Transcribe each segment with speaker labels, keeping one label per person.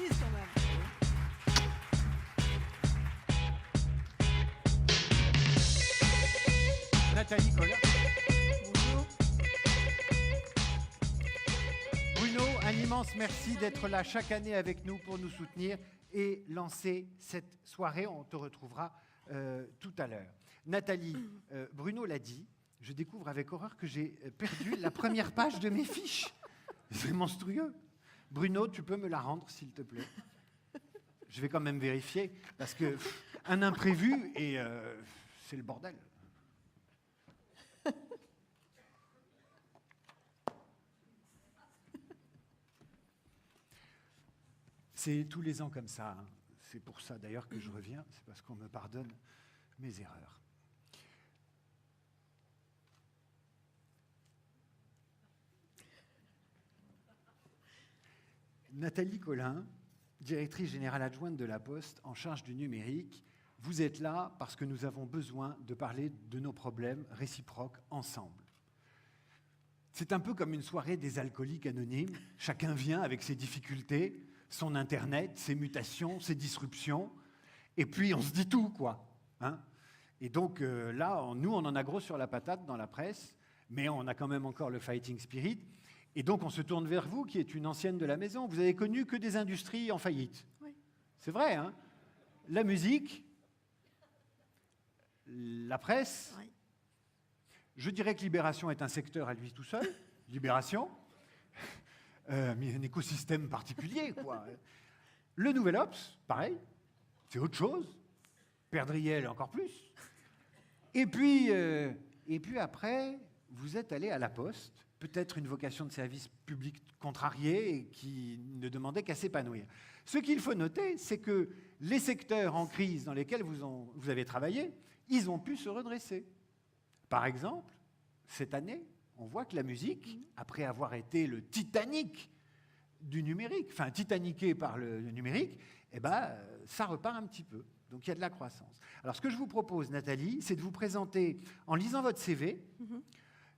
Speaker 1: l'applaudisse quand même.
Speaker 2: Nathalie Collin.
Speaker 1: Bonjour.
Speaker 2: Bruno, un immense merci d'être là chaque année avec nous pour nous soutenir et lancer cette soirée. On te retrouvera tout à l'heure. Nathalie, Bruno l'a dit, je découvre avec horreur que j'ai perdu la première page de mes fiches. C'est monstrueux. Bruno, tu peux me la rendre, s'il te plaît? Je vais quand même vérifier, parce que un imprévu, et c'est le bordel. C'est tous les ans comme ça. Hein. C'est pour ça d'ailleurs que je reviens, c'est parce qu'on me pardonne mes erreurs. Nathalie Collin, directrice générale adjointe de La Poste en charge du numérique, vous êtes là parce que nous avons besoin de parler de nos problèmes réciproques ensemble. C'est un peu comme une soirée des alcooliques anonymes. Chacun vient avec ses difficultés, son Internet, ses mutations, ses disruptions, et puis on se dit tout, quoi. Hein, et donc là, nous, on en a gros sur la patate dans la presse, mais on a quand même encore le fighting spirit. Et donc on se tourne vers vous, qui êtes une ancienne de la maison. Vous avez connu que des industries en faillite.
Speaker 1: Oui.
Speaker 2: C'est vrai, hein? La musique, la presse.
Speaker 1: Oui.
Speaker 2: Je dirais que Libération est un secteur à lui tout seul. Libération. Mais un écosystème particulier, quoi. Le Nouvel Obs, pareil. C'est autre chose. Perdriel, encore plus. Et puis après, vous êtes allé à La Poste, peut-être une vocation de service public contrariée et qui ne demandait qu'à s'épanouir. Ce qu'il faut noter, c'est que les secteurs en crise dans lesquels vous avez travaillé, ils ont pu se redresser. Par exemple, cette année, on voit que la musique, après avoir été le Titanic du numérique, enfin titaniqué par le numérique, eh ben, ça repart un petit peu. Donc il y a de la croissance. Alors ce que je vous propose, Nathalie, c'est de vous présenter, en lisant votre CV,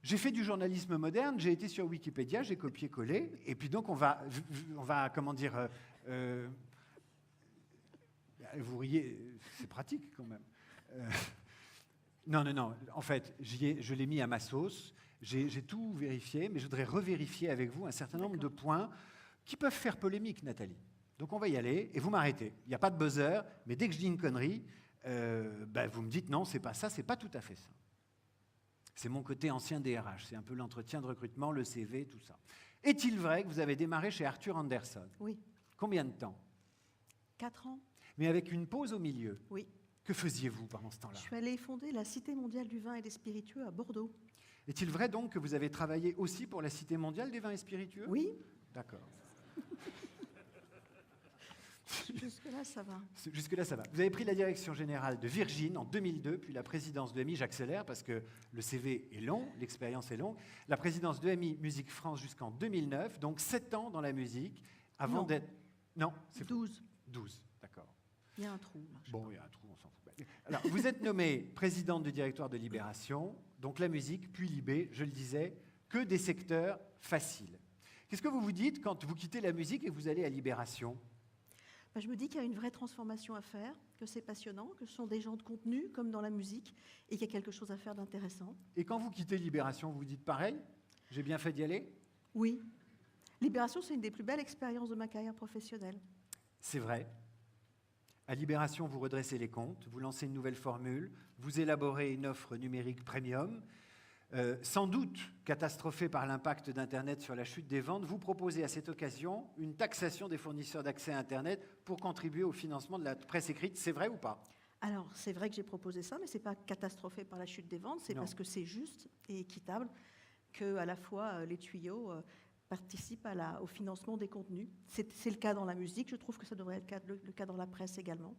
Speaker 2: j'ai fait du journalisme moderne, j'ai été sur Wikipédia, j'ai copié-collé, et puis donc on va comment dire, vous riez, c'est pratique quand même. Non, en fait, je l'ai mis à ma sauce, j'ai tout vérifié, mais je voudrais revérifier avec vous un certain nombre de points qui peuvent faire polémique, Nathalie. Donc on va y aller, et vous m'arrêtez. Il n'y a pas de buzzer, mais dès que je dis une connerie, vous me dites non, c'est pas ça, c'est pas tout à fait ça. C'est mon côté ancien DRH, c'est un peu l'entretien de recrutement, le CV, tout ça. Est-il vrai que vous avez démarré chez Arthur Andersen?
Speaker 1: Oui.
Speaker 2: Combien de temps?
Speaker 1: 4 ans.
Speaker 2: Mais avec une pause au milieu.
Speaker 1: Oui.
Speaker 2: Que faisiez-vous pendant ce temps-là?
Speaker 1: Je suis allée fonder la Cité mondiale du vin et des spiritueux à Bordeaux.
Speaker 2: Est-il vrai donc que vous avez travaillé aussi pour la Cité mondiale des vins et spiritueux?
Speaker 1: Oui.
Speaker 2: D'accord.
Speaker 1: Jusque-là, ça va.
Speaker 2: Jusque-là, ça va. Vous avez pris la direction générale de Virgin en 2002, puis la présidence de EMI, j'accélère parce que le CV est long, l'expérience est longue, la présidence de EMI Musique France jusqu'en 2009, donc 7 ans dans la musique, avant
Speaker 1: Non.
Speaker 2: d'être... Non, c'est
Speaker 1: 12.
Speaker 2: 12, d'accord.
Speaker 1: Il y a un trou. Là,
Speaker 2: Bon, il y a un trou, on s'en fout. Alors, vous êtes nommée présidente du directoire de Libération, donc la musique, puis Libé, je le disais, que des secteurs faciles. Qu'est-ce que vous vous dites quand vous quittez la musique et que vous allez à Libération?
Speaker 1: Je me dis qu'il y a une vraie transformation à faire, que c'est passionnant, que ce sont des gens de contenu, comme dans la musique, et qu'il y a quelque chose à faire d'intéressant.
Speaker 2: Et quand vous quittez Libération, vous vous dites pareil? J'ai bien fait d'y aller?
Speaker 1: Oui. Libération, c'est une des plus belles expériences de ma carrière professionnelle.
Speaker 2: C'est vrai. À Libération, vous redressez les comptes, vous lancez une nouvelle formule, vous élaborez une offre numérique premium. Sans doute catastrophée par l'impact d'Internet sur la chute des ventes, vous proposez à cette occasion une taxation des fournisseurs d'accès à Internet pour contribuer au financement de la presse écrite. C'est vrai ou pas?
Speaker 1: Alors, c'est vrai que j'ai proposé ça, mais ce n'est pas catastrophé par la chute des ventes, c'est parce que c'est juste et équitable que à la fois les tuyaux participent au financement des contenus. C'est le cas dans la musique, je trouve que ça devrait être le cas dans la presse également.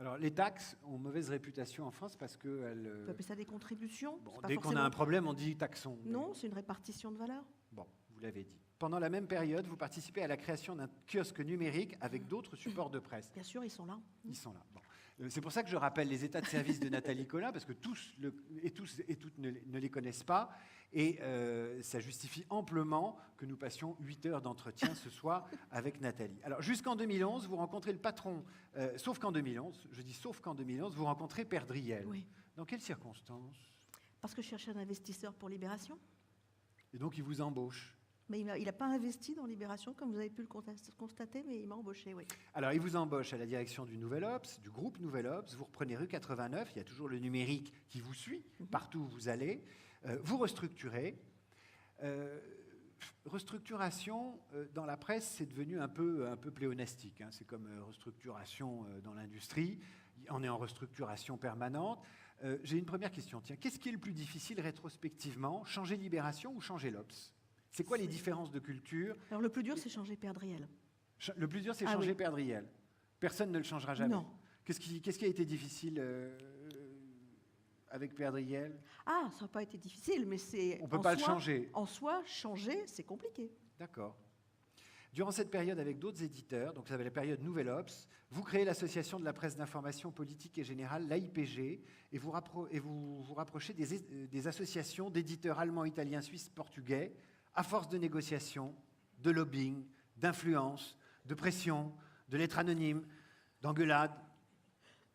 Speaker 2: Alors, les taxes ont mauvaise réputation en France parce qu'elles...
Speaker 1: On peut appeler ça des contributions.
Speaker 2: Bon, dès qu'on a un problème, on dit taxons.
Speaker 1: Non, c'est une répartition de valeur.
Speaker 2: Bon, vous l'avez dit. Pendant la même période, vous participez à la création d'un kiosque numérique avec d'autres supports de presse.
Speaker 1: Bien sûr, ils sont là.
Speaker 2: Ils sont là. Bon. C'est pour ça que je rappelle les états de service de Nathalie Collin, parce que tous et toutes ne les connaissent pas. Et ça justifie amplement que nous passions 8 heures d'entretien ce soir avec Nathalie. Alors, jusqu'en 2011, vous rencontrez le patron, sauf qu'en 2011, je dis sauf qu'en 2011, vous rencontrez Père Driel.
Speaker 1: Oui.
Speaker 2: Dans quelles circonstances?
Speaker 1: Parce que je cherchais un investisseur pour Libération.
Speaker 2: Et donc, il vous embauche.
Speaker 1: Mais il n'a pas investi dans Libération, comme vous avez pu le constater, mais il m'a embauché, oui.
Speaker 2: Alors, il vous embauche à la direction du Nouvel Obs, du groupe Nouvel Obs. Vous reprenez rue 89, il y a toujours le numérique qui vous suit partout où vous allez. Vous restructurez. Restructuration, dans la presse, c'est devenu un peu pléonastique. Hein. C'est comme restructuration dans l'industrie. On est en restructuration permanente. J'ai une première question. Tiens, qu'est-ce qui est le plus difficile rétrospectivement, changer Libération ou changer l'Obs? C'est quoi les différences de culture?
Speaker 1: Alors, le plus dur, c'est changer Père Driel.
Speaker 2: Le plus dur, c'est changer Père Driel. Personne ne le changera jamais.
Speaker 1: Non.
Speaker 2: Qu'est-ce qui a été difficile avec Père Driel?
Speaker 1: Ah, ça n'a pas été difficile, mais c'est...
Speaker 2: On ne peut pas le changer.
Speaker 1: En soi, changer, c'est compliqué.
Speaker 2: D'accord. Durant cette période, avec d'autres éditeurs, donc ça s'appelle la période Nouvel Obs, vous créez l'association de la presse d'information politique et générale, l'AIPG, et vous rapprochez des associations d'éditeurs allemands, italiens, suisses, portugais, à force de négociations, de lobbying, d'influence, de pression, de lettres anonymes, d'engueulades,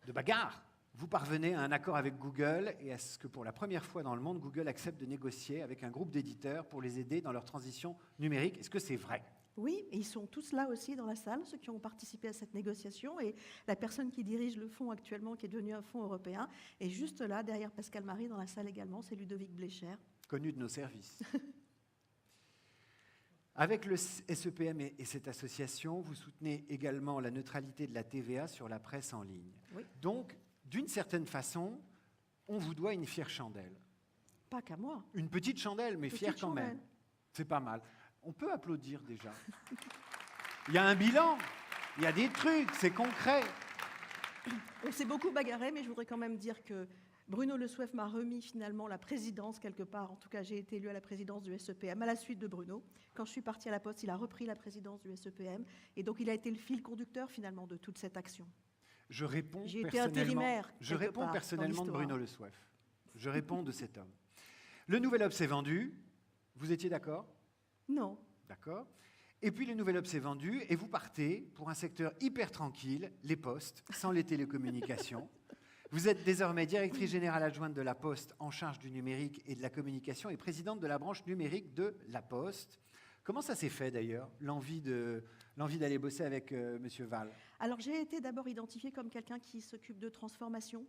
Speaker 2: de bagarres, vous parvenez à un accord avec Google et à ce que pour la première fois dans le monde, Google accepte de négocier avec un groupe d'éditeurs pour les aider dans leur transition numérique. Est-ce que c'est vrai?
Speaker 1: Oui, et ils sont tous là aussi dans la salle, ceux qui ont participé à cette négociation. Et la personne qui dirige le fonds actuellement, qui est devenu un fonds européen, est juste là, derrière Pascal Marie, dans la salle également, c'est Ludovic Blécher.
Speaker 2: Connu de nos services. Avec le SEPM et cette association, vous soutenez également la neutralité de la TVA sur la presse en ligne.
Speaker 1: Oui.
Speaker 2: Donc, d'une certaine façon, on vous doit une fière chandelle.
Speaker 1: Pas qu'à moi.
Speaker 2: Une petite chandelle, mais fière quand
Speaker 1: chandelle.
Speaker 2: même. C'est pas mal. On peut applaudir déjà. Il y a un bilan, il y a des trucs, c'est concret.
Speaker 1: On s'est beaucoup bagarré, mais je voudrais quand même dire que Bruno Le Souef m'a remis finalement la présidence quelque part. En tout cas, j'ai été élu à la présidence du SEPM à la suite de Bruno. Quand je suis partie à la Poste, il a repris la présidence du SEPM. Et donc, il a été le fil conducteur finalement de toute cette action.
Speaker 2: Je réponds
Speaker 1: J'ai été intérimaire.
Speaker 2: Je réponds personnellement de Bruno Le Souef. Je réponds de cet homme. Le Nouvel Obs est vendu. Vous étiez d'accord?
Speaker 1: Non.
Speaker 2: D'accord. Et puis le Nouvel Obs est vendu et vous partez pour un secteur hyper tranquille, les postes, sans les télécommunications. Vous êtes désormais directrice générale adjointe de la Poste en charge du numérique et de la communication et présidente de la branche numérique de la Poste. Comment ça s'est fait d'ailleurs, l'envie d'aller bosser avec Monsieur Val?
Speaker 1: Alors j'ai été d'abord identifiée comme quelqu'un qui s'occupe de transformation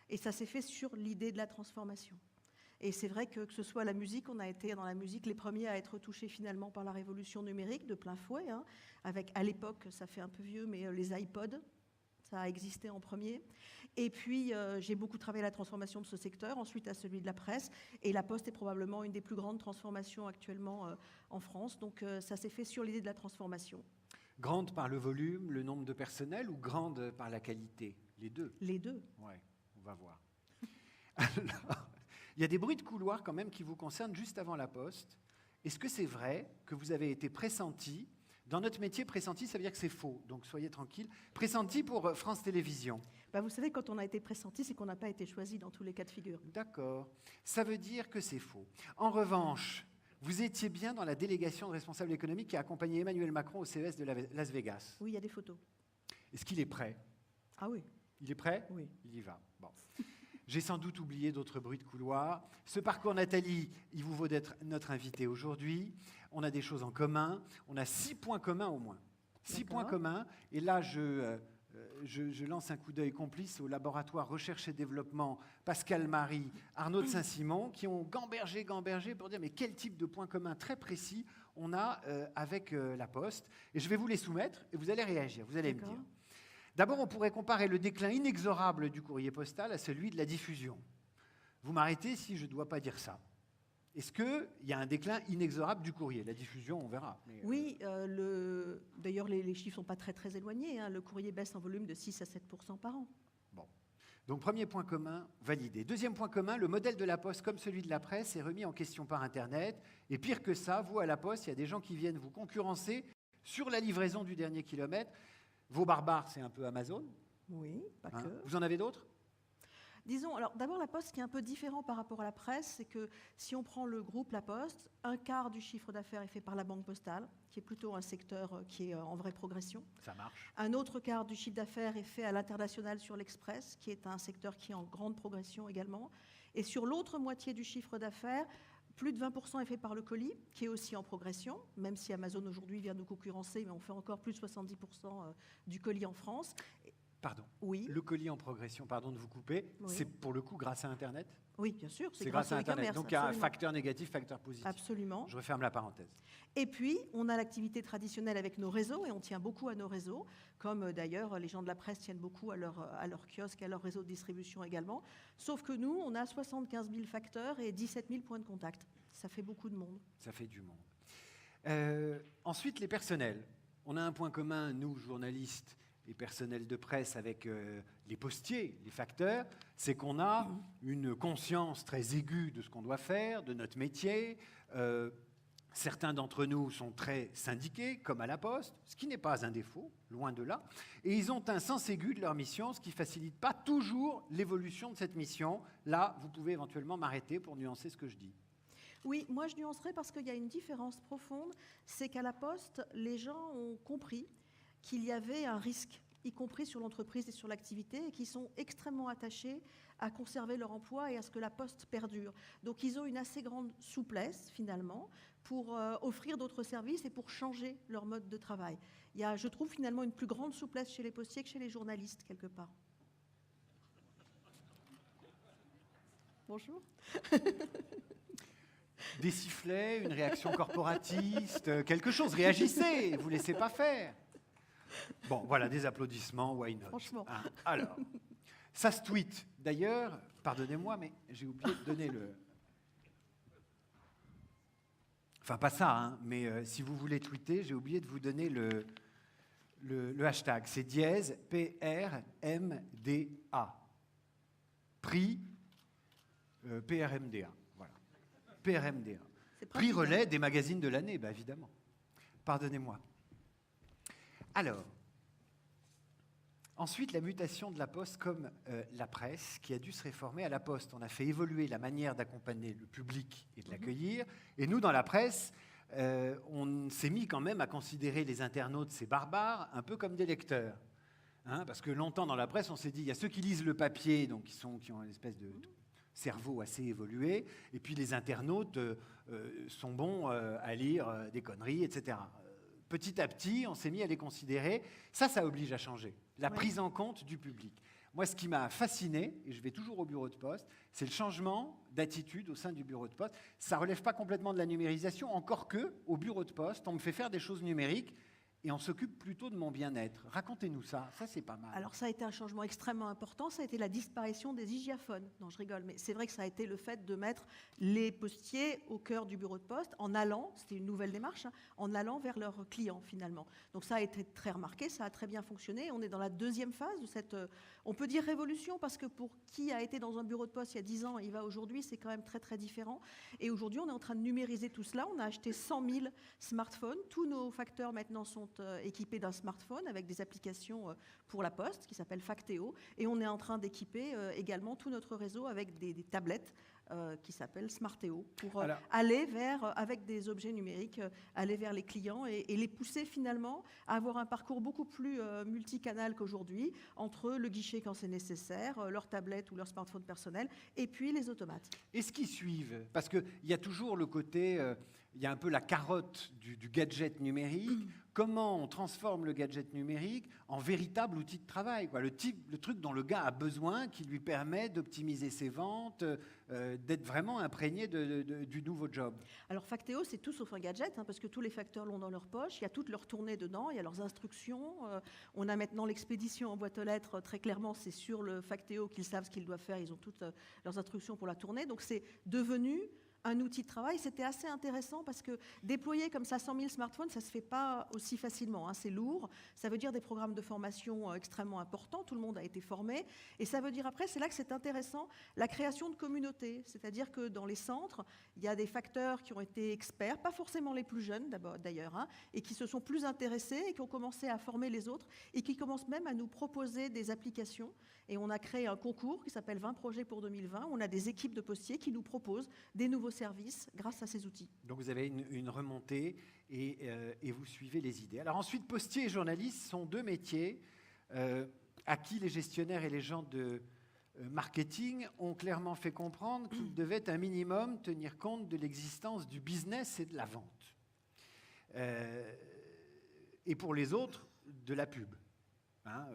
Speaker 1: et ça s'est fait sur l'idée de la transformation. Et c'est vrai que ce soit la musique, on a été dans la musique les premiers à être touchés finalement par la révolution numérique de plein fouet, hein, avec à l'époque, ça fait un peu vieux, mais les iPods, ça a existé en premier. Et puis j'ai beaucoup travaillé à la transformation de ce secteur, ensuite à celui de la presse, et la Poste est probablement une des plus grandes transformations actuellement en France, donc ça s'est fait sur l'idée de la transformation.
Speaker 2: Grande par le volume, le nombre de personnel, ou grande par la qualité? Les deux.
Speaker 1: Les deux.
Speaker 2: Ouais, on va voir. Alors, il y a des bruits de couloir quand même qui vous concernent juste avant la Poste. Est-ce que c'est vrai que vous avez été pressenti? Dans notre métier, pressenti, ça veut dire que c'est faux, donc soyez tranquille. Pressenti pour France Télévisions.
Speaker 1: Bah, vous savez, quand on a été pressenti, c'est qu'on n'a pas été choisi dans tous les cas de figure.
Speaker 2: D'accord. Ça veut dire que c'est faux. En revanche, vous étiez bien dans la délégation de responsables économiques qui a accompagné Emmanuel Macron au CES de Las Vegas.
Speaker 1: Oui, il y a des photos.
Speaker 2: Est-ce qu'il est prêt?
Speaker 1: Ah oui.
Speaker 2: Il est prêt?
Speaker 1: Oui.
Speaker 2: Il y va. Bon. J'ai sans doute oublié d'autres bruits de couloir. Ce parcours, Nathalie, il vous vaut d'être notre invitée aujourd'hui. On a des choses en commun. On a 6 points communs au moins. 6 points communs. Et là, je lance un coup d'œil complice au laboratoire Recherche et Développement Pascal Marie, Arnaud de Saint-Simon, qui ont gambergé pour dire mais quel type de points communs très précis on a avec la Poste. Et je vais vous les soumettre et vous allez réagir, vous allez me dire. D'abord, on pourrait comparer le déclin inexorable du courrier postal à celui de la diffusion. Vous m'arrêtez si je ne dois pas dire ça. Est-ce qu'il y a un déclin inexorable du courrier? La diffusion, on verra. Mais
Speaker 1: oui, d'ailleurs, les chiffres ne sont pas très, très éloignés. Hein. Le courrier baisse en volume de 6 à 7% par an.
Speaker 2: Bon. Donc, premier point commun, validé. Deuxième point commun, le modèle de la Poste, comme celui de la presse, est remis en question par Internet. Et pire que ça, vous, à la Poste, il y a des gens qui viennent vous concurrencer sur la livraison du dernier kilomètre. Vos barbares, c'est un peu Amazon.
Speaker 1: Oui, pas
Speaker 2: Hein.
Speaker 1: que.
Speaker 2: Vous en avez d'autres?
Speaker 1: Disons, alors d'abord La Poste, ce qui est un peu différent par rapport à la presse, c'est que si on prend le groupe La Poste, un quart du chiffre d'affaires est fait par la Banque Postale, qui est plutôt un secteur qui est en vraie progression.
Speaker 2: Ça marche.
Speaker 1: Un autre quart du chiffre d'affaires est fait à l'international sur l'Express, qui est un secteur qui est en grande progression également. Et sur l'autre moitié du chiffre d'affaires, plus de 20% est fait par le colis, qui est aussi en progression, même si Amazon aujourd'hui vient nous concurrencer, mais on fait encore plus de 70% du colis en France.
Speaker 2: Pardon.
Speaker 1: Oui.
Speaker 2: Le colis en progression, pardon de vous couper,
Speaker 1: Oui.
Speaker 2: c'est pour le coup grâce à Internet?
Speaker 1: Oui, bien sûr,
Speaker 2: C'est grâce à
Speaker 1: au
Speaker 2: Internet.
Speaker 1: e-commerce,
Speaker 2: Donc il y a un
Speaker 1: absolument.
Speaker 2: facteur négatif, facteur positif.
Speaker 1: Absolument.
Speaker 2: Je referme la parenthèse.
Speaker 1: Et puis, on a l'activité traditionnelle avec nos réseaux, et on tient beaucoup à nos réseaux, comme d'ailleurs les gens de la presse tiennent beaucoup à leur kiosque, à leur réseau de distribution également. Sauf que nous, on a 75 000 facteurs et 17 000 points de contact. Ça fait beaucoup de monde.
Speaker 2: Ça fait du monde. Ensuite, les personnels. On a un point commun, nous, journalistes et personnels de presse, avec les postiers, les facteurs, c'est qu'on a une conscience très aiguë de ce qu'on doit faire, de notre métier. Certains d'entre nous sont très syndiqués, comme à la Poste, ce qui n'est pas un défaut, loin de là. Et ils ont un sens aigu de leur mission, ce qui ne facilite pas toujours l'évolution de cette mission. Là, vous pouvez éventuellement m'arrêter pour nuancer ce que je dis.
Speaker 1: Oui, moi je nuancerais parce qu'il y a une différence profonde, c'est qu'à la Poste, les gens ont compris qu'il y avait un risque, y compris sur l'entreprise et sur l'activité, et qui sont extrêmement attachés à conserver leur emploi et à ce que la Poste perdure. Donc ils ont une assez grande souplesse, finalement, pour offrir d'autres services et pour changer leur mode de travail. Il y a, je trouve, finalement, une plus grande souplesse chez les postiers que chez les journalistes, quelque part. Bonjour.
Speaker 2: Des sifflets, une réaction corporatiste, quelque chose. Réagissez, vous ne laissez pas faire. Bon, voilà, des applaudissements, why not?
Speaker 1: Franchement.
Speaker 2: Hein, alors, ça se tweet. D'ailleurs, pardonnez-moi, mais j'ai oublié de donner le... Enfin, pas ça, hein, mais si vous voulez tweeter, j'ai oublié de vous donner le hashtag. C'est dièse PRMDA. Prix PRMDA. Voilà. PRMDA. Prix relais des magazines de l'année, bah, évidemment. Pardonnez-moi. Alors, ensuite, la mutation de la Poste comme la presse, qui a dû se réformer. À la Poste, on a fait évoluer la manière d'accompagner le public et de l'accueillir. Et nous, dans la presse, on s'est mis quand même à considérer les internautes, ces barbares, un peu comme des lecteurs. Hein, parce que longtemps, dans la presse, on s'est dit, il y a ceux qui lisent le papier, donc qui ont une espèce de cerveau assez évolué, et puis les internautes sont bons à lire des conneries, etc. Petit à petit, on s'est mis à les considérer. Ça oblige à changer. La prise en compte du public. Moi, ce qui m'a fasciné, et je vais toujours au bureau de poste, c'est le changement d'attitude au sein du bureau de poste. Ça ne relève pas complètement de la numérisation, encore que, au bureau de poste, on me fait faire des choses numériques et on s'occupe plutôt de mon bien-être. Racontez-nous ça, c'est pas mal.
Speaker 1: Alors ça a été un changement extrêmement important, ça a été la disparition des hygiaphones. Non, je rigole, mais c'est vrai que ça a été le fait de mettre les postiers au cœur du bureau de poste en allant, c'était une nouvelle démarche, hein, en allant vers leurs clients finalement. Donc ça a été très remarqué, ça a très bien fonctionné. On est dans la deuxième phase de cette, on peut dire révolution, parce que pour qui a été dans un bureau de poste il y a 10 ans et il va aujourd'hui, c'est quand même très très différent. Et aujourd'hui, on est en train de numériser tout cela. On a acheté 100 000 smartphones. Tous nos facteurs maintenant sont équipés d'un smartphone avec des applications pour la Poste qui s'appelle Factéo. Et on est en train d'équiper également tout notre réseau avec des tablettes qui s'appellent Smartéo pour aller vers, avec des objets numériques, aller vers les clients et les pousser finalement à avoir un parcours beaucoup plus multicanal qu'aujourd'hui, entre le guichet quand c'est nécessaire, leur tablette ou leur smartphone personnel, et puis les automates.
Speaker 2: Est-ce qu'ils suivent? Parce qu'il y a toujours le côté, il y a un peu la carotte du gadget numérique. Comment on transforme le gadget numérique en véritable outil de travail, quoi. Le truc dont le gars a besoin, qui lui permet d'optimiser ses ventes, d'être vraiment imprégné du nouveau job.
Speaker 1: Alors Factéo, c'est tout sauf un gadget, hein, parce que tous les facteurs l'ont dans leur poche, il y a toutes leurs tournées dedans, il y a leurs instructions. On a maintenant l'expédition en boîte aux lettres, très clairement, c'est sur le Factéo qu'ils savent ce qu'ils doivent faire, ils ont toutes leurs instructions pour la tournée. Donc c'est devenu un outil de travail. C'était assez intéressant parce que déployer comme ça 100 000 smartphones, ça ne se fait pas aussi facilement, hein. C'est lourd, ça veut dire des programmes de formation extrêmement importants, tout le monde a été formé, et ça veut dire après, c'est là que c'est intéressant, la création de communautés, c'est-à-dire que dans les centres, il y a des facteurs qui ont été experts, pas forcément les plus jeunes d'ailleurs, hein, et qui se sont plus intéressés et qui ont commencé à former les autres et qui commencent même à nous proposer des applications. Et on a créé un concours qui s'appelle 20 projets pour 2020. On a des équipes de postiers qui nous proposent des nouveaux services grâce à ces outils.
Speaker 2: Donc vous avez une remontée et vous suivez les idées. Alors ensuite, postier et journaliste sont deux métiers à qui les gestionnaires et les gens de marketing ont clairement fait comprendre qu'ils devaient un minimum tenir compte de l'existence du business et de la vente. Et pour les autres, de la pub. Hein,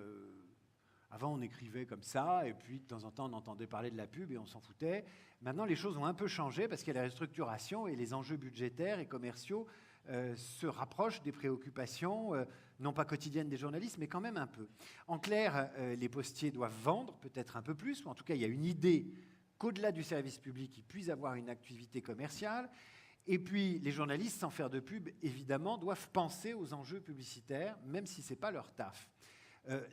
Speaker 2: avant, on écrivait comme ça, et puis de temps en temps, on entendait parler de la pub et on s'en foutait. Maintenant, les choses ont un peu changé parce qu'il y a la restructuration et les enjeux budgétaires et commerciaux se rapprochent des préoccupations, non pas quotidiennes des journalistes, mais quand même un peu. En clair, les postiers doivent vendre peut-être un peu plus, ou en tout cas, il y a une idée qu'au-delà du service public, ils puissent avoir une activité commerciale. Et puis, les journalistes, sans faire de pub, évidemment, doivent penser aux enjeux publicitaires, même si ce n'est pas leur taf.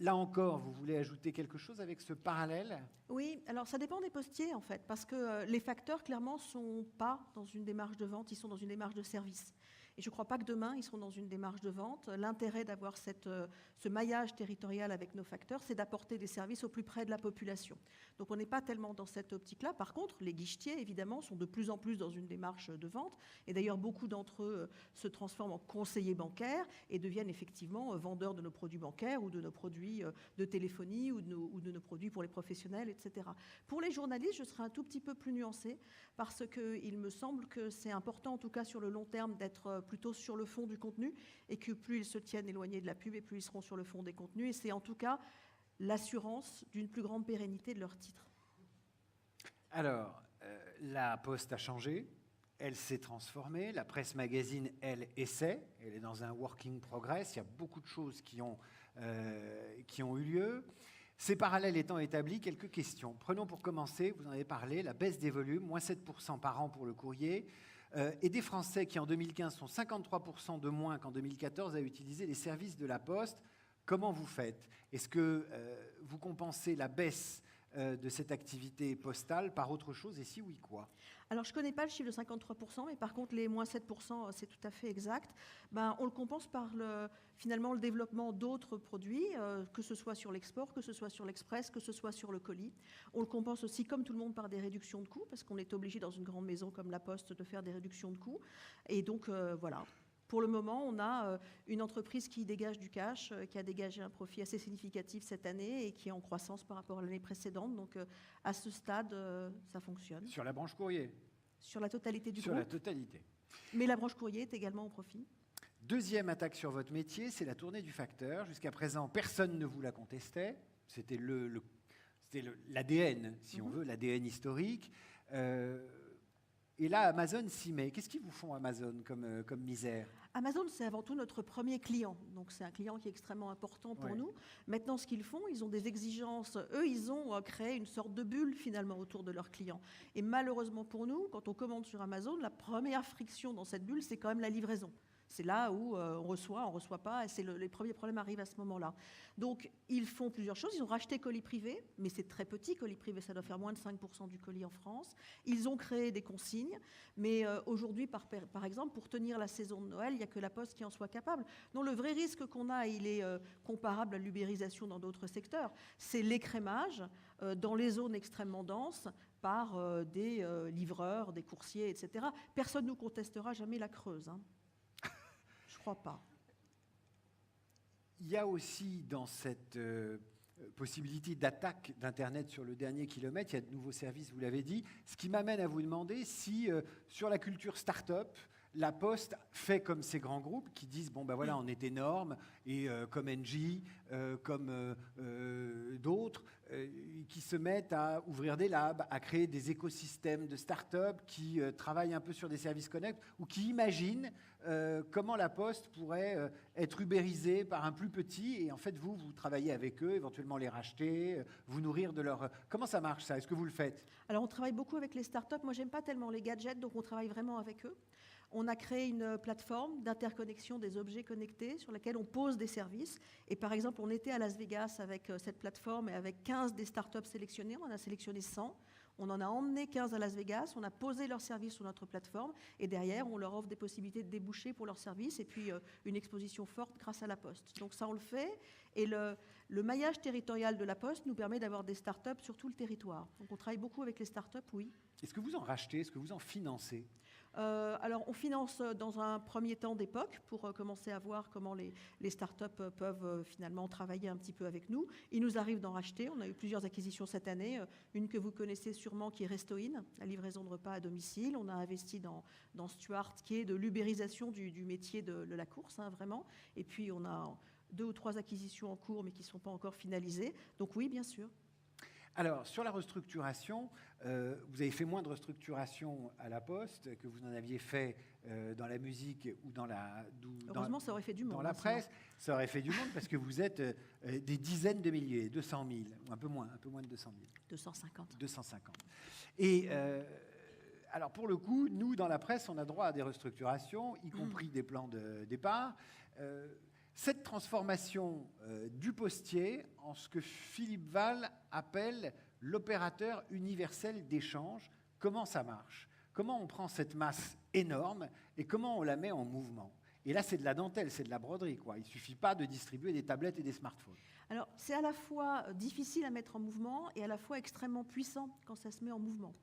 Speaker 2: Là encore, vous voulez ajouter quelque chose avec ce parallèle ?
Speaker 1: Oui, alors ça dépend des postiers en fait, parce que les facteurs clairement ne sont pas dans une démarche de vente, ils sont dans une démarche de service. Et je ne crois pas que demain, ils seront dans une démarche de vente. L'intérêt d'avoir ce maillage territorial avec nos facteurs, c'est d'apporter des services au plus près de la population. Donc on n'est pas tellement dans cette optique-là. Par contre, les guichetiers, évidemment, sont de plus en plus dans une démarche de vente. Et d'ailleurs, beaucoup d'entre eux se transforment en conseillers bancaires et deviennent effectivement vendeurs de nos produits bancaires ou de nos produits de téléphonie ou de nos produits pour les professionnels, etc. Pour les journalistes, je serai un tout petit peu plus nuancée parce qu'il me semble que c'est important, en tout cas sur le long terme, d'être plutôt sur le fond du contenu et que plus ils se tiennent éloignés de la pub et plus ils seront sur le fond des contenus. Et c'est en tout cas l'assurance d'une plus grande pérennité de leur titre.
Speaker 2: Alors, la Poste a changé, elle s'est transformée, la presse magazine, elle essaie, elle est dans un working progress, il y a beaucoup de choses qui ont eu lieu. Ces parallèles étant établis, quelques questions. Prenons pour commencer, vous en avez parlé, la baisse des volumes, moins 7% par an pour le courrier, et des Français qui en 2015 sont 53% de moins qu'en 2014 à utiliser les services de la Poste. Comment vous faites ? Est-ce que vous compensez la baisse de cette activité postale par autre chose, et si oui, quoi ?
Speaker 1: Alors, je ne connais pas le chiffre de 53%, mais par contre, les moins 7%, c'est tout à fait exact. On le compense par finalement le développement d'autres produits, que ce soit sur l'export, que ce soit sur l'express, que ce soit sur le colis. On le compense aussi, comme tout le monde, par des réductions de coûts, parce qu'on est obligé dans une grande maison comme la Poste de faire des réductions de coûts. Et donc, voilà. Pour le moment, on a une entreprise qui dégage du cash, qui a dégagé un profit assez significatif cette année et qui est en croissance par rapport à l'année précédente. Donc, à ce stade, ça fonctionne.
Speaker 2: Sur la branche courrier ?
Speaker 1: Sur la totalité du groupe.
Speaker 2: Sur la totalité.
Speaker 1: Mais la branche courrier est également au profit.
Speaker 2: Deuxième attaque sur votre métier, c'est la tournée du facteur. Jusqu'à présent, personne ne vous la contestait. C'était l'ADN, si on veut, l'ADN historique. Et là, Amazon s'y met. Qu'est-ce qu'ils vous font, Amazon, comme misère ?
Speaker 1: Amazon, c'est avant tout notre premier client. Donc, c'est un client qui est extrêmement important pour nous. Maintenant, ce qu'ils font, ils ont des exigences. Eux, ils ont créé une sorte de bulle, finalement, autour de leurs clients. Et malheureusement pour nous, quand on commande sur Amazon, la première friction dans cette bulle, c'est quand même la livraison. C'est là où on reçoit pas, et les premiers problèmes arrivent à ce moment-là. Donc, ils font plusieurs choses. Ils ont racheté Colis Privé, mais c'est très petit. Colis Privé, ça doit faire moins de 5% du colis en France. Ils ont créé des consignes, mais aujourd'hui, par exemple, pour tenir la saison de Noël, il n'y a que la Poste qui en soit capable. Donc, le vrai risque qu'on a, il est comparable à l'ubérisation dans d'autres secteurs. C'est l'écrémage dans les zones extrêmement denses par des livreurs, des coursiers, etc. Personne ne nous contestera jamais la Creuse, hein. Je ne crois pas.
Speaker 2: Il y a aussi dans cette possibilité d'attaque d'Internet sur le dernier kilomètre, il y a de nouveaux services, vous l'avez dit, ce qui m'amène à vous demander si sur la culture start-up, La Poste fait comme ces grands groupes qui disent bon ben voilà, on est énorme, et comme Engie, comme d'autres, qui se mettent à ouvrir des labs, à créer des écosystèmes de start-up qui travaillent un peu sur des services connectés ou qui imaginent comment la Poste pourrait être ubérisée par un plus petit, et en fait vous travaillez avec eux, éventuellement les racheter, vous nourrir de leur... Comment ça marche ça? Est-ce que vous le faites?
Speaker 1: Alors on travaille beaucoup avec les startups. Moi, j'aime pas tellement les gadgets, donc on travaille vraiment avec eux. On a créé une plateforme d'interconnexion des objets connectés sur laquelle on pose des services. Et par exemple, on était à Las Vegas avec cette plateforme et avec 15 des startups sélectionnées. On en a sélectionné 100. On en a emmené 15 à Las Vegas. On a posé leurs services sur notre plateforme. Et derrière, on leur offre des possibilités de déboucher pour leurs services et puis une exposition forte grâce à la Poste. Donc ça, on le fait. Et le maillage territorial de la Poste nous permet d'avoir des startups sur tout le territoire. Donc on travaille beaucoup avec les startups, oui.
Speaker 2: Est-ce que vous en rachetez? Est-ce que vous en financez?
Speaker 1: Alors, on finance dans un premier temps des POC pour commencer à voir comment les startups peuvent finalement travailler un petit peu avec nous. Il nous arrive d'en racheter. On a eu plusieurs acquisitions cette année. Une que vous connaissez sûrement qui est Restoin, la livraison de repas à domicile. On a investi dans Stuart, qui est de l'ubérisation du métier de la course, hein, vraiment. Et puis, on a 2 ou 3 acquisitions en cours, mais qui ne sont pas encore finalisées. Donc oui, bien sûr.
Speaker 2: Alors, sur la restructuration, vous avez fait moins de restructuration à la Poste que vous en aviez fait dans la musique ou dans la...
Speaker 1: Heureusement, ça aurait fait du monde.
Speaker 2: Dans la presse, ça aurait fait du monde parce que vous êtes des dizaines de milliers, 200 000, ou un peu moins de 200 000.
Speaker 1: 250.
Speaker 2: 250. Et alors, pour le coup, nous, dans la presse, on a droit à des restructurations, y compris des plans de départ. Cette transformation du postier en ce que Philippe Val appelle l'opérateur universel d'échange, comment ça marche? Comment on prend cette masse énorme et comment on la met en mouvement? Et là, c'est de la dentelle, c'est de la broderie, quoi. Il ne suffit pas de distribuer des tablettes et des smartphones.
Speaker 1: Alors, c'est à la fois difficile à mettre en mouvement et à la fois extrêmement puissant quand ça se met en mouvement.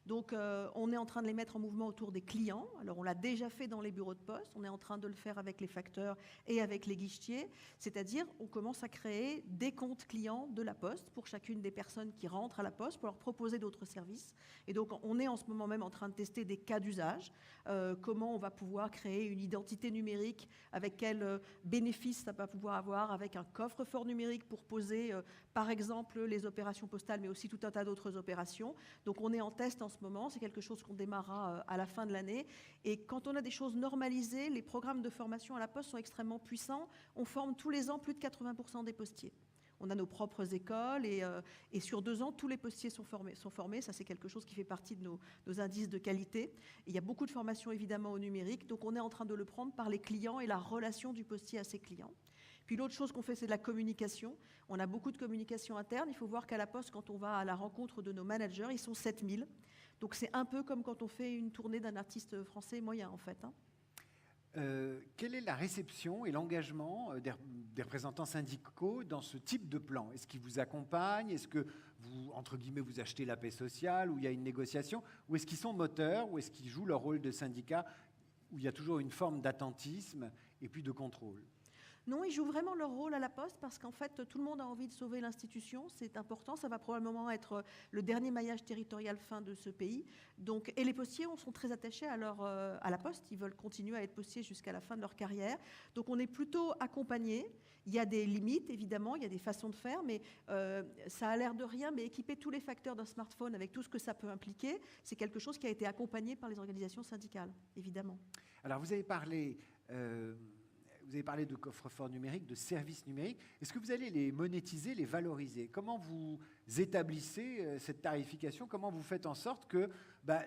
Speaker 1: Donc, on est en train de les mettre en mouvement autour des clients. Alors, on l'a déjà fait dans les bureaux de poste. On est en train de le faire avec les facteurs et avec les guichetiers. C'est-à-dire, on commence à créer des comptes clients de la Poste pour chacune des personnes qui rentrent à la Poste pour leur proposer d'autres services. Et donc, on est en ce moment même en train de tester des cas d'usage. Comment on va pouvoir créer une identité numérique, avec quels bénéfices ça va pouvoir avoir, avec un coffre-fort numérique pour poser, par exemple, les opérations postales, mais aussi tout un tas d'autres opérations. Donc, on est en test en ce moment. C'est quelque chose qu'on démarrera à la fin de l'année. Et quand on a des choses normalisées, les programmes de formation à la Poste sont extrêmement puissants. On forme tous les ans plus de 80% des postiers. On a nos propres écoles et sur 2 ans, tous les postiers sont formés. Ça, c'est quelque chose qui fait partie de nos indices de qualité. Et il y a beaucoup de formations, évidemment, au numérique. Donc, on est en train de le prendre par les clients et la relation du postier à ses clients. Puis l'autre chose qu'on fait, c'est de la communication. On a beaucoup de communication interne. Il faut voir qu'à la Poste, quand on va à la rencontre de nos managers, ils sont 7000. Donc c'est un peu comme quand on fait une tournée d'un artiste français moyen, en fait. Hein.
Speaker 2: Quelle est la réception et l'engagement des représentants syndicaux dans ce type de plan? Est-ce qu'ils vous accompagnent? Est-ce que vous, entre guillemets, vous achetez la paix sociale, où il y a une négociation? Ou est-ce qu'ils sont moteurs? Ou est-ce qu'ils jouent leur rôle de syndicat, où il y a toujours une forme d'attentisme et puis de contrôle?
Speaker 1: Non, ils jouent vraiment leur rôle à la Poste parce qu'en fait, tout le monde a envie de sauver l'institution. C'est important. Ça va probablement être le dernier maillage territorial fin de ce pays. Donc, et les postiers sont très attachés à la Poste. Ils veulent continuer à être postiers jusqu'à la fin de leur carrière. Donc, on est plutôt accompagnés. Il y a des limites, évidemment. Il y a des façons de faire. Mais ça a l'air de rien. Mais équiper tous les facteurs d'un smartphone avec tout ce que ça peut impliquer, c'est quelque chose qui a été accompagné par les organisations syndicales, évidemment.
Speaker 2: Alors, vous avez parlé de coffre-fort numérique, de services numériques. Est-ce que vous allez les monétiser, les valoriser? Comment vous établissez cette tarification? Comment vous faites en sorte que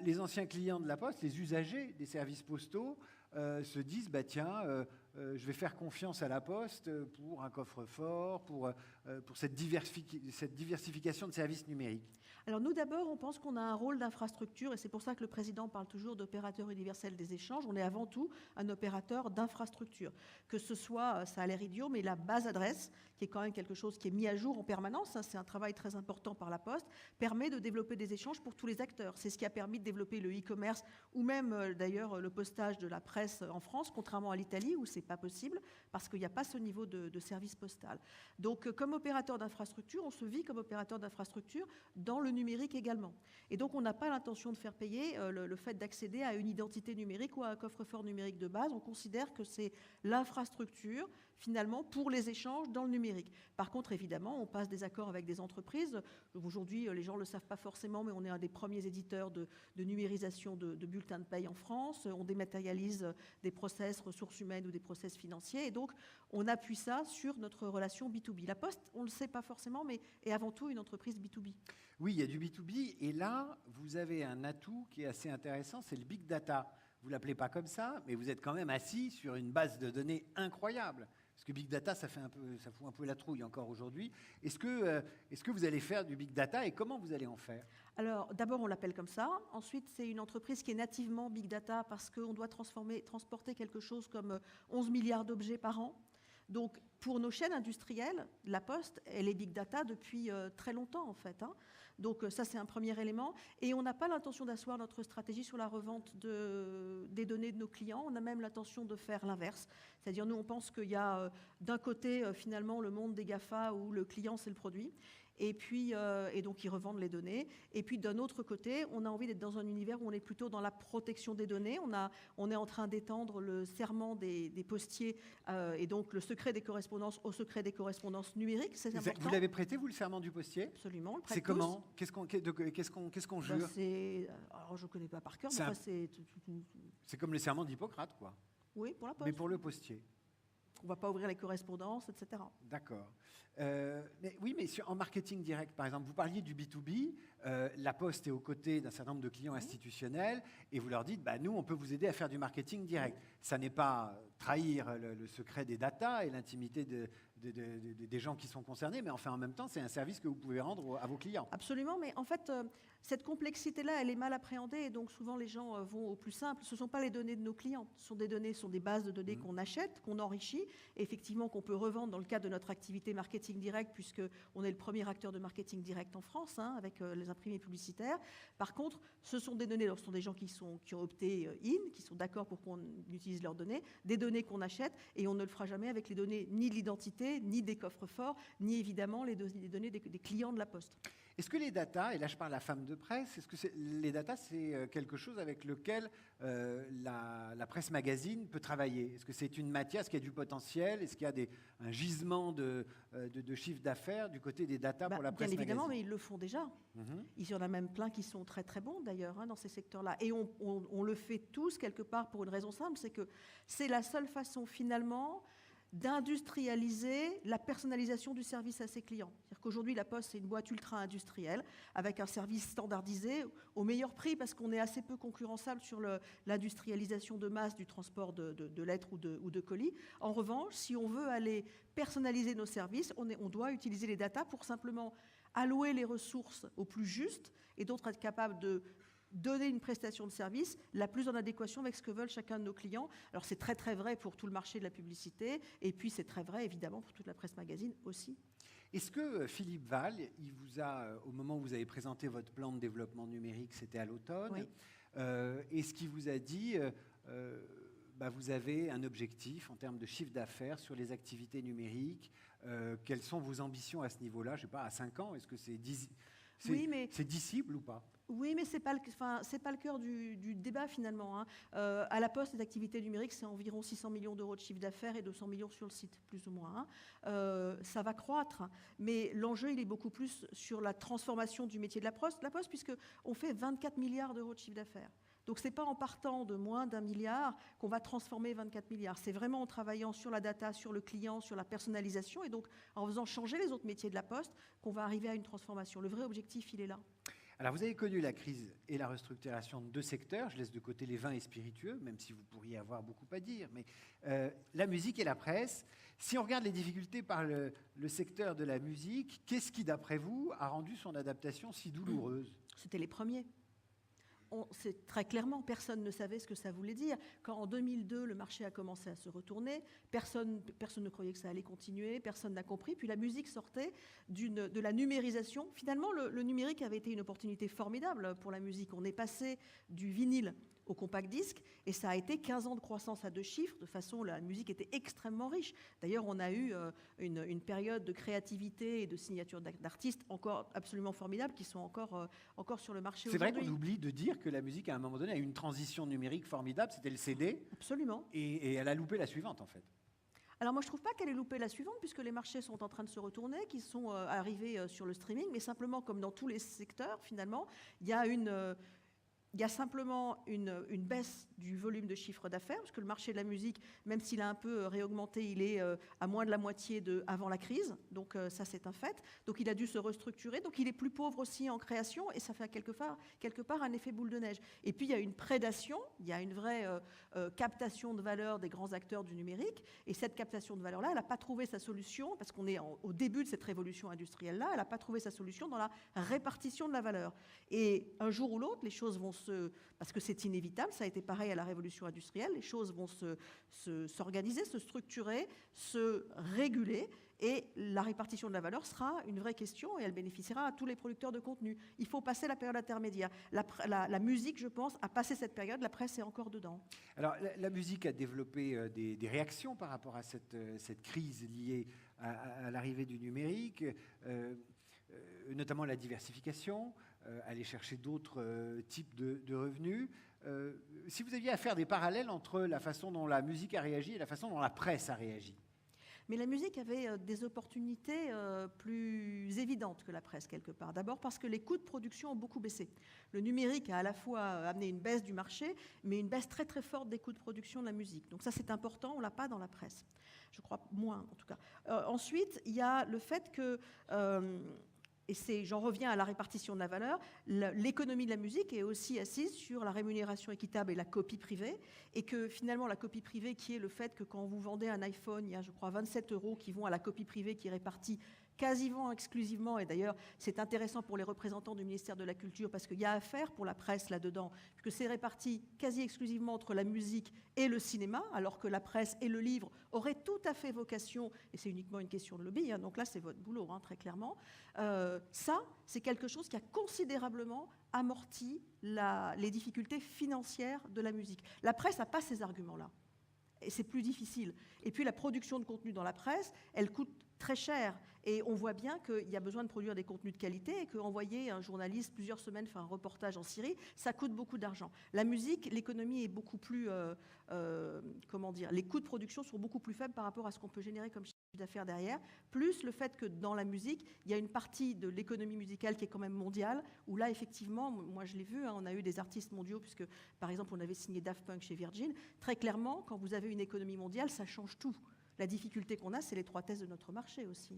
Speaker 2: les anciens clients de la Poste, les usagers des services postaux, se disent je vais faire confiance à la Poste pour un coffre-fort, pour cette diversification de services numériques?
Speaker 1: Alors nous, d'abord, on pense qu'on a un rôle d'infrastructure et c'est pour ça que le président parle toujours d'opérateur universel des échanges. On est avant tout un opérateur d'infrastructure. Que ce soit, ça a l'air idiot, mais la base adresse, qui est quand même quelque chose qui est mis à jour en permanence, hein, c'est un travail très important par la Poste, permet de développer des échanges pour tous les acteurs. C'est ce qui a permis de développer le e-commerce ou même d'ailleurs le postage de la presse en France, contrairement à l'Italie où c'est pas possible parce qu'il n'y a pas ce niveau de service postal. Donc, comme opérateur d'infrastructure, on se vit comme opérateur d'infrastructure dans le numérique également. Et donc, on n'a pas l'intention de faire payer le fait d'accéder à une identité numérique ou à un coffre-fort numérique de base. On considère que c'est l'infrastructure, finalement, pour les échanges dans le numérique. Par contre, évidemment, on passe des accords avec des entreprises. Aujourd'hui, les gens ne le savent pas forcément, mais on est un des premiers éditeurs de numérisation de bulletins de paye en France. On dématérialise des process ressources humaines ou des process financiers. Et donc, on appuie ça sur notre relation B2B. La Poste, on ne le sait pas forcément, mais est avant tout une entreprise B2B.
Speaker 2: Oui, il y a du B2B. Et là, vous avez un atout qui est assez intéressant, c'est le big data. Vous ne l'appelez pas comme ça, mais vous êtes quand même assis sur une base de données incroyable. Parce que big data, ça fout un peu la trouille encore aujourd'hui. Est-ce que vous allez faire du big data et comment vous allez en faire?
Speaker 1: Alors, d'abord, on l'appelle comme ça. Ensuite, c'est une entreprise qui est nativement big data parce qu'on doit transporter quelque chose comme 11 milliards d'objets par an. Donc, pour nos chaînes industrielles, La Poste, elle est big data depuis très longtemps, en fait. Donc, ça, c'est un premier élément. Et on n'a pas l'intention d'asseoir notre stratégie sur la revente des données de nos clients. On a même l'intention de faire l'inverse. C'est-à-dire, nous, on pense qu'il y a d'un côté, finalement, le monde des GAFA où le client, c'est le produit. Et donc, ils revendent les données. Et puis, d'un autre côté, on a envie d'être dans un univers où on est plutôt dans la protection des données. On est en train d'étendre le serment des postiers et donc le secret des correspondances au secret des correspondances numériques. C'est important.
Speaker 2: Vous l'avez prêté, vous, le serment du postier?
Speaker 1: Absolument.
Speaker 2: C'est comment? Qu'est-ce qu'on jure?
Speaker 1: Alors, je ne connais pas par cœur, mais
Speaker 2: c'est comme le serment d'Hippocrate, quoi.
Speaker 1: Oui, pour la Poste.
Speaker 2: Mais pour le postier.
Speaker 1: On ne va pas ouvrir les correspondances, etc.
Speaker 2: D'accord. Mais en marketing direct, par exemple, vous parliez du B2B, La Poste est aux côtés d'un certain nombre de clients institutionnels et vous leur dites, nous, on peut vous aider à faire du marketing direct. Ça n'est pas trahir le secret des datas et l'intimité des gens qui sont concernés, mais enfin, en même temps, c'est un service que vous pouvez rendre à vos clients.
Speaker 1: Absolument, mais en fait, cette complexité-là, elle est mal appréhendée et donc souvent les gens vont au plus simple. Ce ne sont pas les données de nos clients, ce sont des bases de données qu'on achète, qu'on enrichit, et effectivement qu'on peut revendre dans le cadre de notre activité marketing direct, puisqu'on est le premier acteur de marketing direct en France, avec les imprimés publicitaires. Par contre, ce sont des données, ce sont des gens qui ont opté in, qui sont d'accord pour qu'on utilise leurs données, des données qu'on achète, et on ne le fera jamais avec les données ni de l'identité, ni des coffres-forts, ni évidemment les données des clients de la Poste.
Speaker 2: Est-ce que les datas, et là je parle à la femme de presse, est-ce que les datas c'est quelque chose avec lequel la presse magazine peut travailler? Est-ce que c'est une matière, est-ce qu'il y a du potentiel, est-ce qu'il y a un gisement de chiffre d'affaires du côté des datas pour la presse magazine?
Speaker 1: Bien évidemment, mais ils le font déjà. Il y en a même plein qui sont très très bons d'ailleurs dans ces secteurs-là. Et on le fait tous quelque part pour une raison simple, c'est que c'est la seule façon finalement d'industrialiser la personnalisation du service à ses clients. C'est-à-dire qu'aujourd'hui, La Poste, c'est une boîte ultra-industrielle avec un service standardisé au meilleur prix parce qu'on est assez peu concurrençable sur l'industrialisation de masse du transport de lettres ou de colis. En revanche, si on veut aller personnaliser nos services, on doit utiliser les datas pour simplement allouer les ressources au plus juste et d'autres être capable de donner une prestation de service la plus en adéquation avec ce que veulent chacun de nos clients. Alors c'est très très vrai pour tout le marché de la publicité et puis c'est très vrai évidemment pour toute la presse magazine aussi.
Speaker 2: Est-ce que Philippe Val, il vous a, au moment où vous avez présenté votre plan de développement numérique, c'était à l'automne,
Speaker 1: oui.
Speaker 2: Est-ce qu'il vous a dit vous avez un objectif en termes de chiffre d'affaires sur les activités numériques, quelles sont vos ambitions à ce niveau-là? Je ne sais pas, à 5 ans, est-ce que c'est dissible ou pas?
Speaker 1: Oui, mais ce n'est pas le cœur du débat finalement. À La Poste, les activités numériques, c'est environ 600 millions d'euros de chiffre d'affaires et 200 millions sur le site, plus ou moins. Ça va croître, mais l'enjeu, il est beaucoup plus sur la transformation du métier de La Poste, puisqu'on fait 24 milliards d'euros de chiffre d'affaires. Donc, ce n'est pas en partant de moins d'1 milliard qu'on va transformer 24 milliards. C'est vraiment en travaillant sur la data, sur le client, sur la personnalisation, et donc en faisant changer les autres métiers de La Poste qu'on va arriver à une transformation. Le vrai objectif, il est là.
Speaker 2: Alors, vous avez connu la crise et la restructuration de 2 secteurs. Je laisse de côté les vins et spiritueux, même si vous pourriez avoir beaucoup à dire. Mais la musique et la presse, si on regarde les difficultés par le secteur de la musique, qu'est-ce qui, d'après vous, a rendu son adaptation si douloureuse?
Speaker 1: C'était les premiers. C'est très clairement, personne ne savait ce que ça voulait dire. Quand en 2002, le marché a commencé à se retourner, personne ne croyait que ça allait continuer, personne n'a compris. Puis la musique sortait de la numérisation. Finalement, le numérique avait été une opportunité formidable pour la musique. On est passé du vinyle au compact disque, et ça a été 15 ans de croissance à 2 chiffres, de façon la musique était extrêmement riche. D'ailleurs, on a eu une période de créativité et de signature d'artistes encore absolument formidables qui sont encore sur le marché
Speaker 2: aujourd'hui. C'est vrai qu'on
Speaker 1: oublie
Speaker 2: de dire que la musique, à un moment donné, a eu une transition numérique formidable, c'était le CD.
Speaker 1: Absolument.
Speaker 2: Et elle a loupé la suivante, en fait.
Speaker 1: Alors moi, je ne trouve pas qu'elle ait loupé la suivante, puisque les marchés sont en train de se retourner, qu'ils sont arrivés sur le streaming, mais simplement, comme dans tous les secteurs, finalement, il y a simplement une baisse du volume de chiffre d'affaires, parce que le marché de la musique, même s'il a un peu réaugmenté, il est à moins de la moitié avant la crise, donc ça c'est un fait. Donc il a dû se restructurer, donc il est plus pauvre aussi en création, et ça fait quelque part un effet boule de neige. Et puis il y a une prédation, il y a une vraie captation de valeur des grands acteurs du numérique, et cette captation de valeur-là, elle n'a pas trouvé sa solution, parce qu'on est au début de cette révolution industrielle-là, elle n'a pas trouvé sa solution dans la répartition de la valeur. Et un jour ou l'autre, les choses vont parce que c'est inévitable, ça a été pareil à la révolution industrielle, les choses vont s'organiser, se structurer, se réguler, et la répartition de la valeur sera une vraie question, et elle bénéficiera à tous les producteurs de contenu. Il faut passer la période intermédiaire. La musique, je pense, a passé cette période, la presse est encore dedans.
Speaker 2: Alors, la musique a développé des réactions par rapport à cette crise liée à l'arrivée du numérique, notamment la diversification, aller chercher d'autres types de revenus. Si vous aviez à faire des parallèles entre la façon dont la musique a réagi et la façon dont la presse a réagi.
Speaker 1: Mais la musique avait des opportunités plus évidentes que la presse, quelque part. D'abord parce que les coûts de production ont beaucoup baissé. Le numérique a à la fois amené une baisse du marché, mais une baisse très très forte des coûts de production de la musique. Donc ça c'est important, on ne l'a pas dans la presse. Je crois moins en tout cas. Ensuite, il y a le fait que... et j'en reviens à la répartition de la valeur, l'économie de la musique est aussi assise sur la rémunération équitable et la copie privée, et que finalement la copie privée qui est le fait que quand vous vendez un iPhone, il y a je crois 27 € qui vont à la copie privée qui est répartie quasiment exclusivement, et d'ailleurs c'est intéressant pour les représentants du ministère de la Culture parce qu'il y a à faire pour la presse là-dedans, puisque c'est réparti quasi exclusivement entre la musique et le cinéma, alors que la presse et le livre auraient tout à fait vocation, et c'est uniquement une question de lobby, donc là c'est votre boulot, très clairement, ça c'est quelque chose qui a considérablement amorti les difficultés financières de la musique. La presse n'a pas ces arguments-là. Et c'est plus difficile. Et puis la production de contenu dans la presse, elle coûte très cher. Et on voit bien qu'il y a besoin de produire des contenus de qualité et qu'envoyer un journaliste plusieurs semaines faire un reportage en Syrie, ça coûte beaucoup d'argent. La musique, l'économie est beaucoup plus... les coûts de production sont beaucoup plus faibles par rapport à ce qu'on peut générer comme chiffre d'affaires derrière, plus le fait que dans la musique, il y a une partie de l'économie musicale qui est quand même mondiale, où là, effectivement, moi je l'ai vu, on a eu des artistes mondiaux, puisque par exemple, on avait signé Daft Punk chez Virgin. Très clairement, quand vous avez une économie mondiale, ça change tout. La difficulté qu'on a, c'est l'étroitesse de notre marché aussi.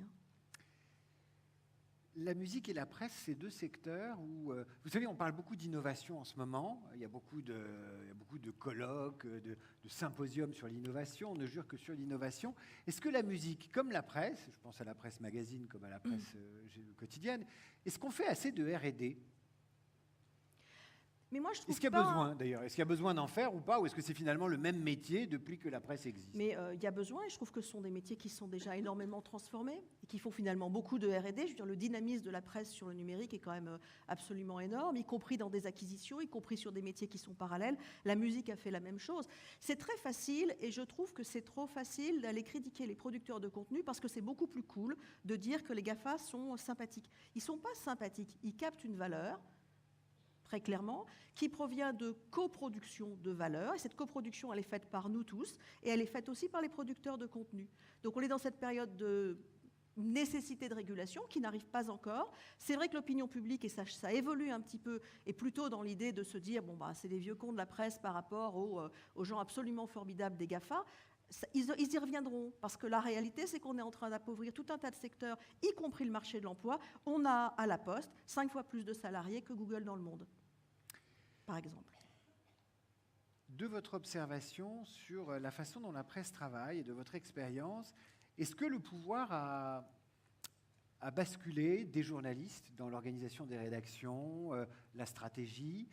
Speaker 2: La musique et la presse, c'est deux secteurs où, vous savez, on parle beaucoup d'innovation en ce moment. Il y a beaucoup de colloques, de symposiums sur l'innovation. On ne jure que sur l'innovation. Est-ce que la musique, comme la presse, je pense à la presse magazine comme à la presse quotidienne, est-ce qu'on fait assez de R&D ?
Speaker 1: Mais moi, je trouve
Speaker 2: est-ce qu'il y a besoin, d'ailleurs ? Est-ce qu'il y a besoin d'en faire ou pas ? Ou est-ce que c'est finalement le même métier depuis que la presse existe ?
Speaker 1: Mais il y a besoin, et je trouve que ce sont des métiers qui sont déjà énormément transformés et qui font finalement beaucoup de R&D. Je veux dire, le dynamisme de la presse sur le numérique est quand même absolument énorme, y compris dans des acquisitions, y compris sur des métiers qui sont parallèles. La musique a fait la même chose. C'est très facile, et je trouve que c'est trop facile d'aller critiquer les producteurs de contenu parce que c'est beaucoup plus cool de dire que les GAFA sont sympathiques. Ils ne sont pas sympathiques, ils captent une valeur, très clairement, qui provient de coproduction de valeur. Et cette coproduction, elle est faite par nous tous, et elle est faite aussi par les producteurs de contenu. Donc on est dans cette période de nécessité de régulation qui n'arrive pas encore. C'est vrai que l'opinion publique, et ça évolue un petit peu, est plutôt dans l'idée de se dire, c'est des vieux cons de la presse par rapport aux gens absolument formidables des GAFA. Ils y reviendront, parce que la réalité, c'est qu'on est en train d'appauvrir tout un tas de secteurs, y compris le marché de l'emploi. On a à la Poste 5 fois plus de salariés que Google dans le monde, par exemple.
Speaker 2: De votre observation sur la façon dont la presse travaille et de votre expérience, est-ce que le pouvoir a basculé des journalistes dans l'organisation des rédactions, la stratégie,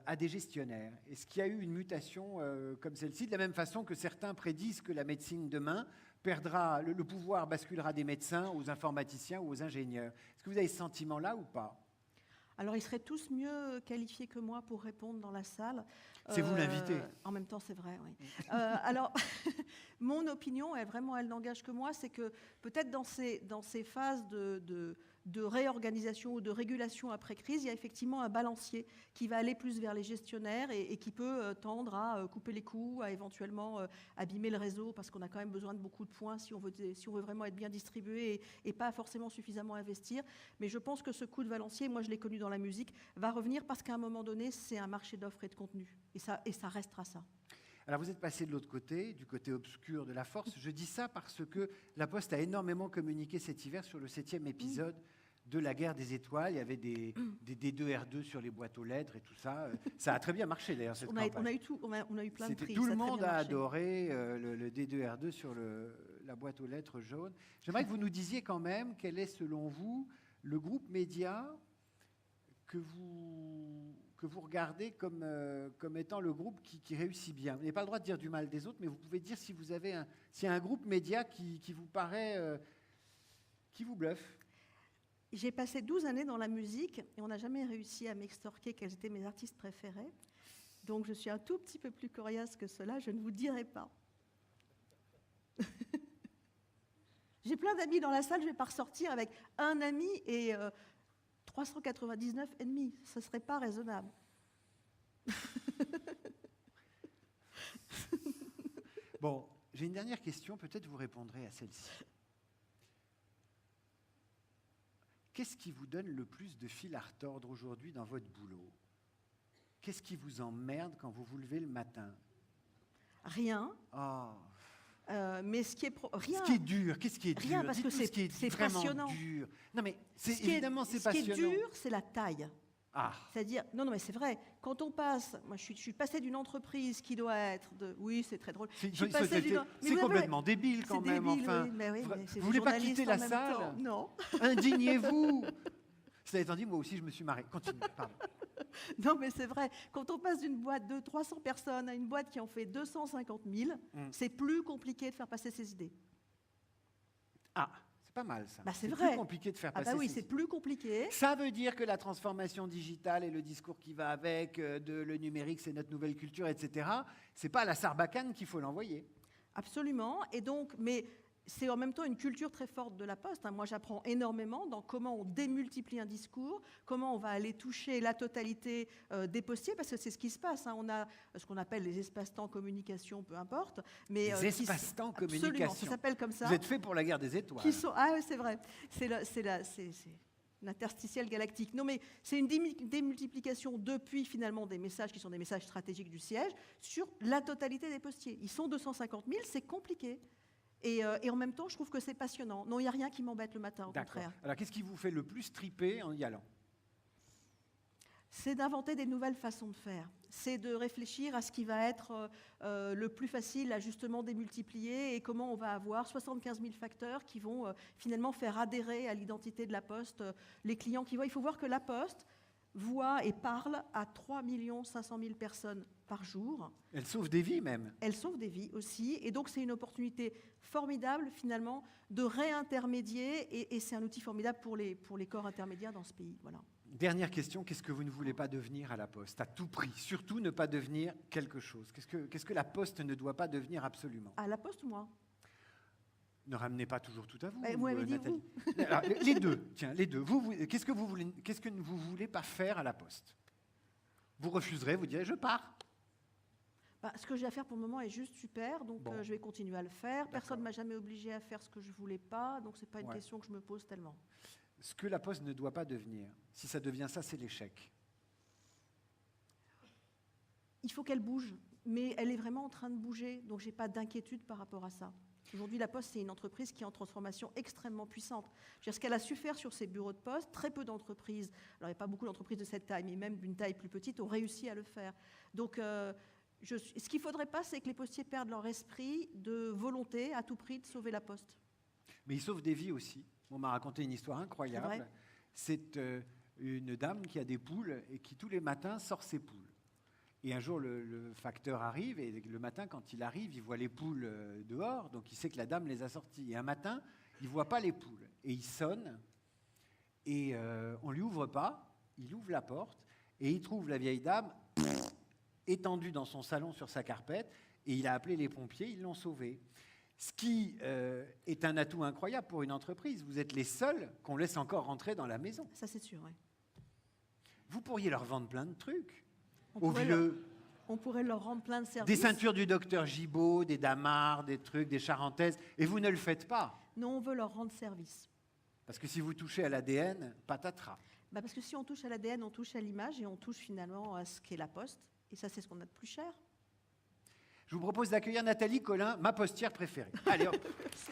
Speaker 2: à des gestionnaires ? Est-ce qu'il y a eu une mutation comme celle-ci, de la même façon que certains prédisent que la médecine demain perdra, le pouvoir basculera des médecins aux informaticiens ou aux ingénieurs ? Est-ce que vous avez ce sentiment-là ou pas ?
Speaker 1: Alors, ils seraient tous mieux qualifiés que moi pour répondre dans la salle.
Speaker 2: C'est vous l'invité.
Speaker 1: En même temps, c'est vrai, oui. Alors, mon opinion, elle n'engage que moi, c'est que peut-être dans ces phases de réorganisation ou de régulation après crise, il y a effectivement un balancier qui va aller plus vers les gestionnaires et qui peut tendre à couper les coûts, à éventuellement abîmer le réseau, parce qu'on a quand même besoin de beaucoup de points si on veut vraiment être bien distribué et pas forcément suffisamment investir. Mais je pense que ce coup de balancier, moi je l'ai connu dans la musique, va revenir parce qu'à un moment donné, c'est un marché d'offres et de contenu. Et ça restera ça.
Speaker 2: Alors vous êtes passé de l'autre côté, du côté obscur de la force. Je dis ça parce que La Poste a énormément communiqué cet hiver sur le 7e épisode de La Guerre des Étoiles. Il y avait des D2R2 sur les boîtes aux lettres et tout ça. Ça a très bien marché d'ailleurs cette campagne.
Speaker 1: On a eu plein de prix.
Speaker 2: Tout le monde a adoré le D2R2 sur la boîte aux lettres jaune. J'aimerais que vous nous disiez quand même quel est selon vous le groupe média que vous regardez comme étant le groupe qui réussit bien. Vous n'avez pas le droit de dire du mal des autres, mais vous pouvez dire s'il y a un groupe média qui vous paraît, qui vous bluffe.
Speaker 1: J'ai passé 12 années dans la musique et on n'a jamais réussi à m'extorquer quels étaient mes artistes préférés. Donc je suis un tout petit peu plus coriace que cela, je ne vous dirai pas. J'ai plein d'amis dans la salle, je ne vais pas ressortir avec un ami et 399 ennemis. Ce ne serait pas raisonnable.
Speaker 2: Bon, j'ai une dernière question, peut-être vous répondrez à celle-ci. Qu'est-ce qui vous donne le plus de fil à retordre aujourd'hui dans votre boulot? Qu'est-ce qui vous emmerde quand vous vous levez le matin?
Speaker 1: Rien.
Speaker 2: Oh.
Speaker 1: Mais ce qui est rien.
Speaker 2: Ce qui est dur, qu'est-ce qui est dur?
Speaker 1: Rien, parce que c'est
Speaker 2: vraiment
Speaker 1: passionnant.
Speaker 2: Dur. Non, mais évidemment, c'est passionnant.
Speaker 1: Ce qui est dur, c'est la taille.
Speaker 2: Ah.
Speaker 1: C'est-à-dire, non, mais c'est vrai, quand on passe, moi je suis passée d'une entreprise qui doit être oui, c'est très drôle.
Speaker 2: C'est complètement débile quand même,
Speaker 1: débile,
Speaker 2: enfin.
Speaker 1: Oui, mais oui, mais
Speaker 2: vous ne voulez pas quitter la salle?
Speaker 1: Non.
Speaker 2: Indignez-vous. Cela étant dit, moi aussi je me suis marré. Continuez, pardon.
Speaker 1: Non, mais c'est vrai, quand on passe d'une boîte de 300 personnes à une boîte qui en fait 250 000, c'est plus compliqué de faire passer ses idées.
Speaker 2: Ah, c'est pas mal ça.
Speaker 1: Bah, c'est
Speaker 2: vrai.
Speaker 1: Plus
Speaker 2: compliqué de faire passer.
Speaker 1: Ah bah oui, c'est plus compliqué.
Speaker 2: Ça veut dire que la transformation digitale et le discours qui va avec, le numérique, c'est notre nouvelle culture, etc. C'est pas à la Sarbacane qu'il faut l'envoyer.
Speaker 1: Absolument. Et donc, mais c'est en même temps une culture très forte de la Poste. Moi, j'apprends énormément dans comment on démultiplie un discours, comment on va aller toucher la totalité des postiers, parce que c'est ce qui se passe. On a ce qu'on appelle les espaces-temps communication, peu importe. Mais,
Speaker 2: les espaces-temps communication.
Speaker 1: Absolument, ça s'appelle comme ça.
Speaker 2: Vous êtes fait pour la guerre des étoiles.
Speaker 1: Ah oui, c'est vrai. C'est l'interstitiel galactique. Non, mais c'est une démultiplication depuis finalement des messages qui sont des messages stratégiques du siège sur la totalité des postiers. Ils sont 250 000, c'est compliqué. Et en même temps, je trouve que c'est passionnant. Non, il n'y a rien qui m'embête le matin, au contraire.
Speaker 2: Alors, qu'est-ce qui vous fait le plus triper en y allant?
Speaker 1: C'est d'inventer des nouvelles façons de faire. C'est de réfléchir à ce qui va être le plus facile à justement démultiplier et comment on va avoir 75 000 facteurs qui vont finalement faire adhérer à l'identité de la Poste les clients qui voient. Il faut voir que la Poste voit et parle à 3 500 000 personnes par jour.
Speaker 2: Elle sauve des vies même.
Speaker 1: Elle sauve des vies aussi. Et donc, c'est une opportunité formidable, finalement, de réintermédier. Et c'est un outil formidable pour les corps intermédiaires dans ce pays. Voilà.
Speaker 2: Dernière question, qu'est-ce que vous ne voulez pas devenir à la Poste, à tout prix? Surtout ne pas devenir quelque chose. Qu'est-ce que la Poste ne doit pas devenir absolument?
Speaker 1: À la Poste, moi.
Speaker 2: Ne ramenez pas toujours tout à vous,
Speaker 1: vous m'avez dit
Speaker 2: Nathalie. Alors, les deux, tiens, les deux. Qu'est-ce que vous voulez pas faire à la Poste? Vous refuserez, vous direz, je pars.
Speaker 1: Ce que j'ai à faire pour le moment est juste super, donc bon. Je vais continuer à le faire. Personne ne m'a jamais obligé à faire ce que je ne voulais pas, donc ce n'est pas une question que je me pose tellement.
Speaker 2: Ce que la Poste ne doit pas devenir, si ça devient ça, c'est l'échec.
Speaker 1: Il faut qu'elle bouge, mais elle est vraiment en train de bouger, donc je n'ai pas d'inquiétude par rapport à ça. Aujourd'hui, la Poste, c'est une entreprise qui est en transformation extrêmement puissante. Ce qu'elle a su faire sur ses bureaux de poste, très peu d'entreprises, alors il n'y a pas beaucoup d'entreprises de cette taille, mais même d'une taille plus petite, ont réussi à le faire. Donc, ce qu'il ne faudrait pas, c'est que les postiers perdent leur esprit de volonté à tout prix de sauver la Poste.
Speaker 2: Mais ils sauvent des vies aussi. On m'a raconté une histoire incroyable. C'est une dame qui a des poules et qui tous les matins sort ses poules. Et un jour, le facteur arrive et le matin, quand il arrive, il voit les poules dehors, donc il sait que la dame les a sorties. Et un matin, il ne voit pas les poules. Et il sonne et on ne lui ouvre pas. Il ouvre la porte et il trouve la vieille dame étendu dans son salon sur sa carpette, et il a appelé les pompiers, ils l'ont sauvé. Ce qui est un atout incroyable pour une entreprise. Vous êtes les seuls qu'on laisse encore rentrer dans la maison.
Speaker 1: Ça, c'est sûr, oui.
Speaker 2: Vous pourriez leur vendre plein de trucs.
Speaker 1: On pourrait leur rendre plein de services.
Speaker 2: Des ceintures du docteur Gibault, des damards, des trucs, des charentaises, et vous ne le faites pas.
Speaker 1: Non, on veut leur rendre service.
Speaker 2: Parce que si vous touchez à l'ADN, patatras.
Speaker 1: Parce que si on touche à l'ADN, on touche à l'image et on touche finalement à ce qu'est la poste. Et ça, c'est ce qu'on a de plus cher.
Speaker 2: Je vous propose d'accueillir Nathalie Collin, ma postière préférée. Allez hop.
Speaker 1: Merci.